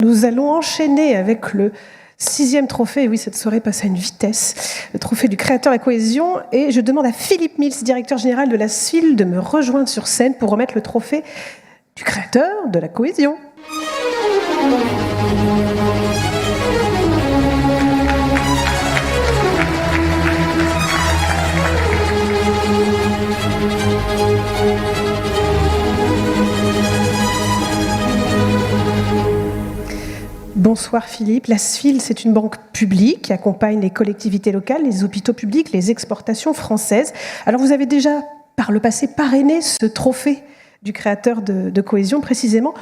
Nous allons enchaîner avec le 6e trophée. Et oui, cette soirée passe à une vitesse. Le trophée du créateur de la cohésion. Et je demande à Philippe Mills, directeur général de la SFIL, de me rejoindre sur scène pour remettre le trophée du créateur de la cohésion. Bonsoir Philippe. La SFIL, c'est une banque publique qui accompagne les collectivités locales, les hôpitaux publics, les exportations françaises. Alors vous avez déjà, par le passé, parrainé ce trophée du créateur de cohésion, précisément.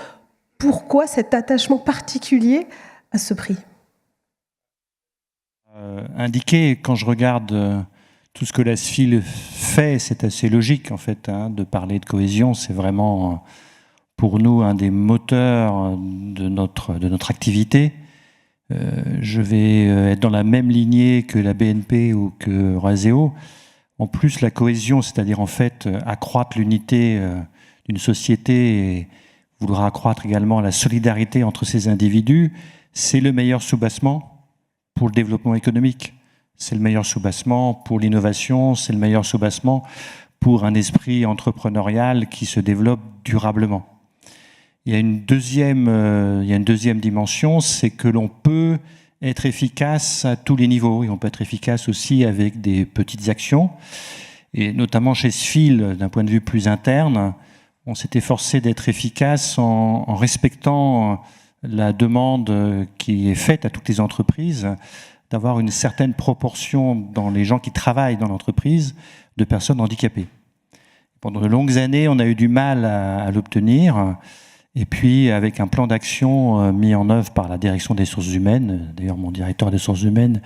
Pourquoi cet attachement particulier à ce prix ? Indiqué, quand je regarde tout ce que la SFIL fait, c'est assez logique en fait, de parler de cohésion. C'est vraiment pour nous un des moteurs de notre activité. Je vais être dans la même lignée que la BNP ou que Raseo. En plus, la cohésion, c'est-à-dire en fait accroître l'unité d'une société et vouloir accroître également la solidarité entre ces individus, c'est le meilleur soubassement pour le développement économique. C'est le meilleur soubassement pour l'innovation, c'est le meilleur soubassement pour un esprit entrepreneurial qui se développe durablement. Il y a une deuxième dimension, c'est que l'on peut être efficace à tous les niveaux et on peut être efficace aussi avec des petites actions. Et notamment chez SFIL, d'un point de vue plus interne, on s'est efforcé d'être efficace en respectant la demande qui est faite à toutes les entreprises d'avoir une certaine proportion dans les gens qui travaillent dans l'entreprise de personnes handicapées. Pendant de longues années, on a eu du mal à l'obtenir. Et puis, avec un plan d'action mis en œuvre par la direction des ressources humaines, d'ailleurs mon directeur des ressources humaines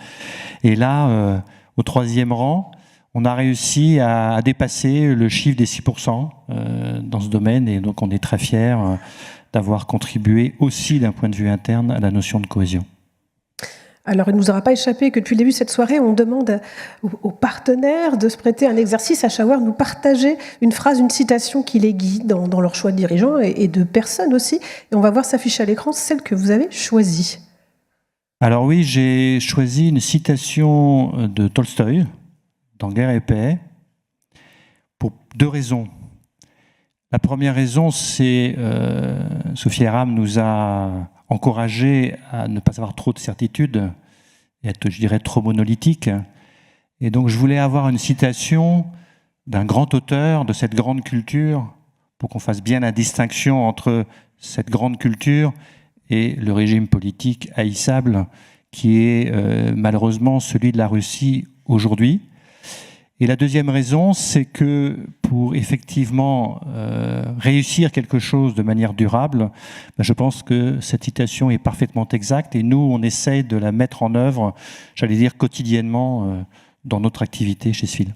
est là, au 3e rang, on a réussi à dépasser le chiffre des 6% dans ce domaine. Et donc, on est très fiers d'avoir contribué aussi d'un point de vue interne à la notion de cohésion. Alors, il ne nous aura pas échappé que depuis le début de cette soirée, on demande aux partenaires de se prêter à un exercice, à savoir nous partager une phrase, une citation qui les guide dans leur choix de dirigeants et de personnes aussi. Et on va voir s'afficher à l'écran celle que vous avez choisie. Alors oui, j'ai choisi une citation de Tolstoï dans Guerre et paix pour 2 raisons. La première raison, c'est Sophie Aram nous a encouragé à ne pas avoir trop de certitudes et être, je dirais, trop monolithique. Et donc, je voulais avoir une citation d'un grand auteur de cette grande culture pour qu'on fasse bien la distinction entre cette grande culture et le régime politique haïssable qui est malheureusement celui de la Russie aujourd'hui. Et la deuxième raison, c'est que pour effectivement réussir quelque chose de manière durable, je pense que cette citation est parfaitement exacte et nous, on essaye de la mettre en œuvre, j'allais dire quotidiennement, dans notre activité chez SFIL.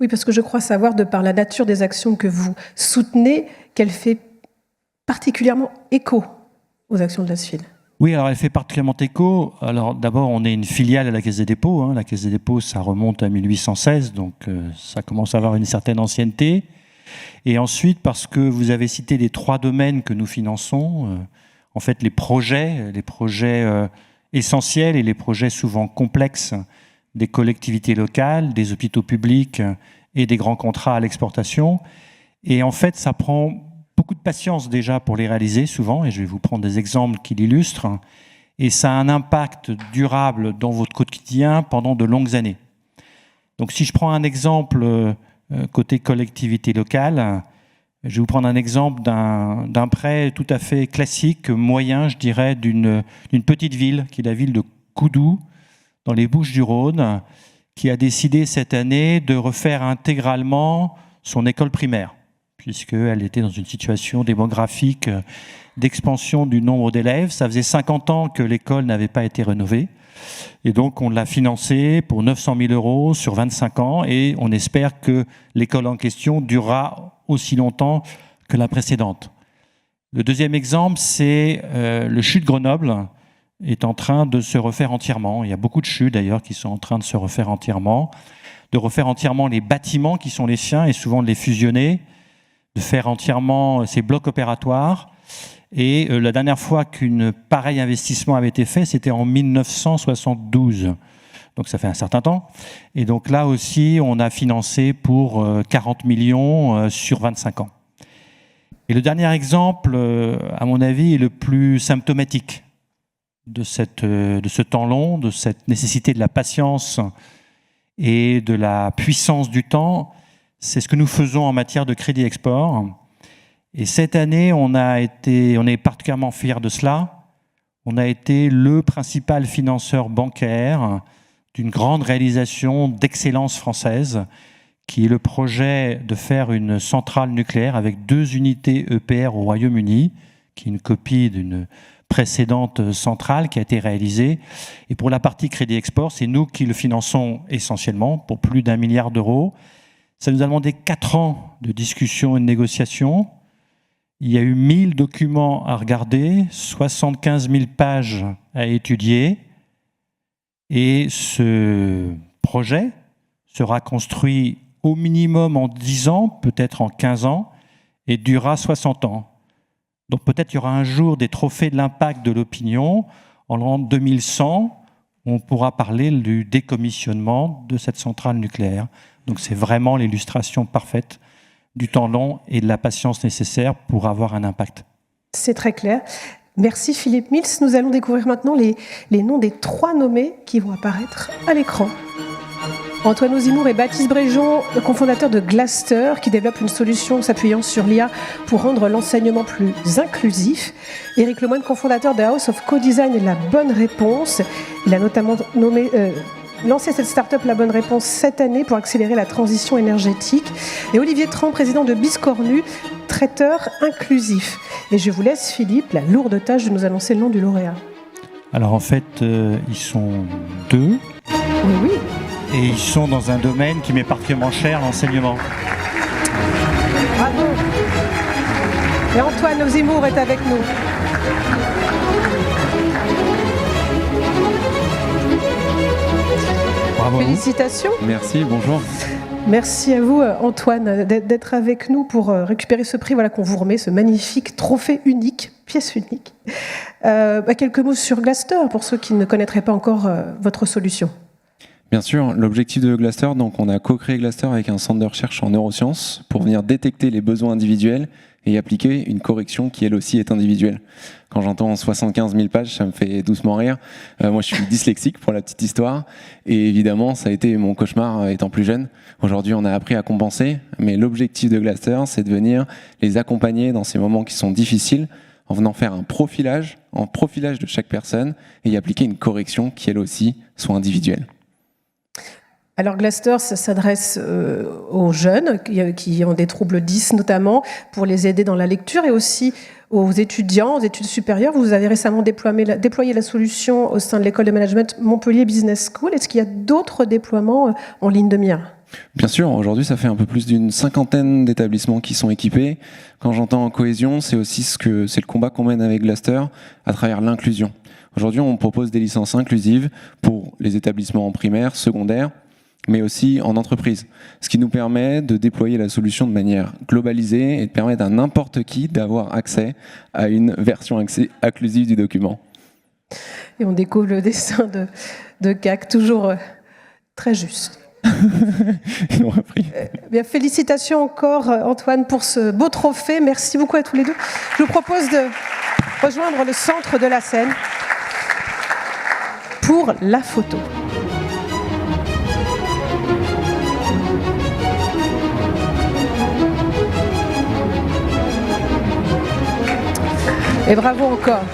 Oui, parce que je crois savoir, de par la nature des actions que vous soutenez, qu'elle fait particulièrement écho aux actions de la SFIL. Oui, alors elle fait particulièrement écho. Alors d'abord, on est une filiale à la Caisse des dépôts. La Caisse des dépôts, ça remonte à 1816, donc ça commence à avoir une certaine ancienneté. Et ensuite, parce que vous avez cité les 3 domaines que nous finançons, en fait les projets essentiels et les projets souvent complexes des collectivités locales, des hôpitaux publics et des grands contrats à l'exportation. Et en fait, ça prend beaucoup de patience déjà pour les réaliser souvent, et je vais vous prendre des exemples qui l'illustrent, et ça a un impact durable dans votre quotidien pendant de longues années. Donc si je prends un exemple côté collectivité locale, je vais vous prendre un exemple d'un prêt tout à fait classique, moyen, je dirais, d'une petite ville, qui est la ville de Coudou, dans les Bouches-du-Rhône, qui a décidé cette année de refaire intégralement son école primaire, puisqu'elle était dans une situation démographique d'expansion du nombre d'élèves. Ça faisait 50 ans que l'école n'avait pas été rénovée. Et donc, on l'a financée pour 900 000 € sur 25 ans et on espère que l'école en question durera aussi longtemps que la précédente. Le deuxième exemple, c'est le CHU de Grenoble est en train de se refaire entièrement. Il y a beaucoup de CHU d'ailleurs qui sont en train de se refaire entièrement, de refaire entièrement les bâtiments qui sont les siens et souvent de les fusionner, de faire entièrement ces blocs opératoires Et la dernière fois qu'un pareil investissement avait été fait, c'était en 1972. Donc ça fait un certain temps. Et donc là aussi, on a financé pour 40 millions sur 25 ans. Et le dernier exemple, à mon avis, est le plus symptomatique de ce temps long, de cette nécessité de la patience et de la puissance du temps. C'est ce que nous faisons en matière de crédit export. Et cette année, on est particulièrement fiers de cela. On a été le principal financeur bancaire d'une grande réalisation d'excellence française, qui est le projet de faire une centrale nucléaire avec 2 unités EPR au Royaume-Uni, qui est une copie d'une précédente centrale qui a été réalisée. Et pour la partie crédit export, c'est nous qui le finançons essentiellement pour plus d'1 milliard d'euros. Ça nous a demandé 4 ans de discussion et de négociation. Il y a eu 1000 documents à regarder, 75 000 pages à étudier. Et ce projet sera construit au minimum en 10 ans, peut-être en 15 ans, et durera 60 ans. Donc peut-être il y aura un jour des trophées de l'impact de l'opinion. En l'an 2100, on pourra parler du décommissionnement de cette centrale nucléaire. Donc c'est vraiment l'illustration parfaite du temps long et de la patience nécessaire pour avoir un impact. C'est très clair. Merci Philippe Mills. Nous allons découvrir maintenant les noms des 3 nommés qui vont apparaître à l'écran. Antoine Ozimour et Baptiste Bréjon, cofondateurs de Glaster, qui développe une solution s'appuyant sur l'IA pour rendre l'enseignement plus inclusif. Éric Lemoine, cofondateur de House of Co-Design et La Bonne Réponse. Il a notamment lancé cette start-up La Bonne Réponse cette année pour accélérer la transition énergétique. Et Olivier Tran, président de Biscornu, traiteur inclusif. Et je vous laisse, Philippe, la lourde tâche de nous annoncer le nom du lauréat. Alors en fait, ils sont 2. Oui. Et ils sont dans un domaine qui m'est particulièrement cher, l'enseignement. Bravo. Et Antoine Ozimour est avec nous. Bravo. Félicitations. Merci, bonjour. Merci à vous, Antoine, d'être avec nous pour récupérer ce prix qu'on vous remet, ce magnifique trophée unique, pièce unique. Quelques mots sur Glaster, pour ceux qui ne connaîtraient pas encore votre solution. Bien sûr, l'objectif de Glaster, donc on a co-créé Glaster avec un centre de recherche en neurosciences pour venir détecter les besoins individuels et y appliquer une correction qui elle aussi est individuelle. Quand j'entends 75 000 pages, ça me fait doucement rire. Moi, je suis dyslexique pour la petite histoire et évidemment, ça a été mon cauchemar étant plus jeune. Aujourd'hui, on a appris à compenser, mais l'objectif de Glaster, c'est de venir les accompagner dans ces moments qui sont difficiles en venant faire un profilage de chaque personne et y appliquer une correction qui elle aussi soit individuelle. Alors Glaster, ça s'adresse aux jeunes qui ont des troubles 10 notamment, pour les aider dans la lecture, et aussi aux étudiants, aux études supérieures. Vous avez récemment déployé la solution au sein de l'école de management Montpellier Business School. Est-ce qu'il y a d'autres déploiements en ligne de mire ? Bien sûr, aujourd'hui ça fait un peu plus d'une 50aine d'établissements qui sont équipés. Quand j'entends cohésion, c'est aussi c'est le combat qu'on mène avec Glaster à travers l'inclusion. Aujourd'hui, on propose des licences inclusives pour les établissements en primaire, secondaire, mais aussi en entreprise. Ce qui nous permet de déployer la solution de manière globalisée et de permettre à n'importe qui d'avoir accès à une version inclusive du document. Et on découvre le dessin de CAC, toujours très juste. Ils l'ont appris. Bien, félicitations encore, Antoine, pour ce beau trophée. Merci beaucoup à tous les deux. Je vous propose de rejoindre le centre de la scène pour la photo. Et bravo encore.